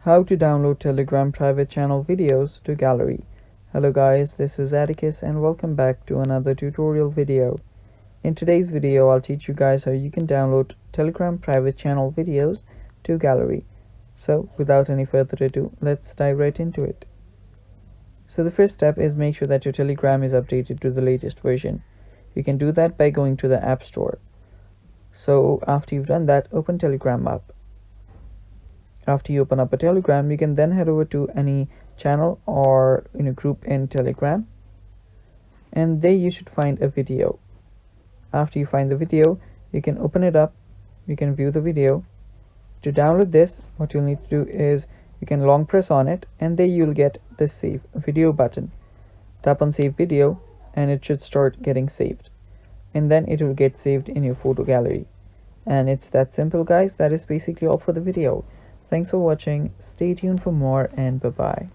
How to download Telegram private channel videos to gallery. Hello guys, this is Atticus and welcome back to another tutorial video. In today's video, I'll teach you guys how you can download Telegram private channel videos to gallery. So without any further ado, let's dive right into it. So the first step is make sure that your Telegram is updated to the latest version. You can do that by going to the App Store. So after you've done that, open Telegram app. After you open up a Telegram, you can then head over to any channel or group in Telegram, and there you should find a video. After you find the video, you can open it up, you can view the video. To download this, what you'll need to do is you can long press on it, and there you'll get the save video button. Tap on save video and it should start getting saved, and then it will get saved in your photo gallery. And it's that simple, guys. That is basically all for the video. Thanks for watching. Stay tuned for more, and bye bye.